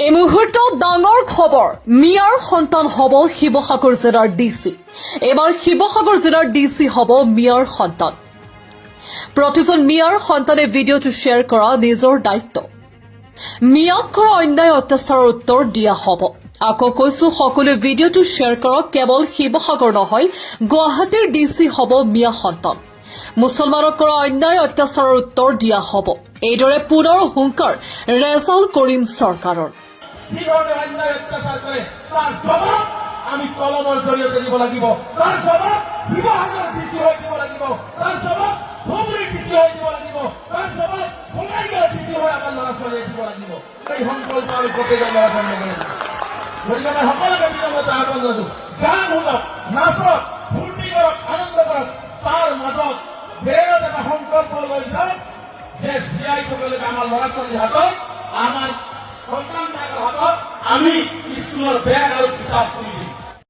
এই মুহূৰ্তত ডাঙৰ খবৰ মিয়াৰ সন্তান হ'ব শিৱসাগৰ জিলাৰ ডিচি। এবাৰ শিৱসাগৰ জিলাৰ ডিচি হ'ব মিয়াৰ সন্তান। প্ৰতিজন মিয়াৰ সন্তানে ভিডিঅ'টো শ্বেয়াৰ কৰা নিজৰ দায়িত্ব। মিয়াক কৰা অন্যায় অত্যাচাৰৰ উত্তৰ দিয়া হ'ব। আকৌ কৈছো সকলোৱে ভিডিঅ'টো শ্বেয়াৰ কৰক। কেৱল শিৱসাগৰ নহয়, গুৱাহাটীৰ ডিচি হ'ব মিয়া সন্তান। মুছলমানক কৰা অন্যায় অত্যাচাৰৰ উত্তৰ দিয়া হ'ব। এইদৰে পুনৰ হুংকাৰ ৰেজাউল কৰিম চৰকাৰৰ। আমি কলমৰ জৰিয়তে দিব লাগিব, তাৰ জবাব শিৱসাগৰ ডিচি হৈ দিব লাগিব, তাৰ জবাব ধুবুৰী ডিচি হৈ দিব লাগিব, তাৰ জবাব বঙাইগাঁও ডিচি হৈ আমাৰ ল'ৰা ছোৱালীয়ে দিব লাগিব। এই সংকল্প আমি প্ৰত্যেকে ল'ৰা ছোৱালী ল'ব লাগিব। গতিকে মই সকলোকে বিনম্ৰতা আহ্বান জনাইছো, গান শুনক, নাচক, ফূৰ্তি কৰক, আনন্দ কৰক, তাৰ মাজত বেৰত এটা সংকল্প লৈ যাওক যে জীয়াই থবলৈকে আমাৰ ল'ৰা ছোৱালীৰ হাতত, আমাৰ সন্তান হাতত আমি স্কুলৰ বেগ আৰু কিতাপ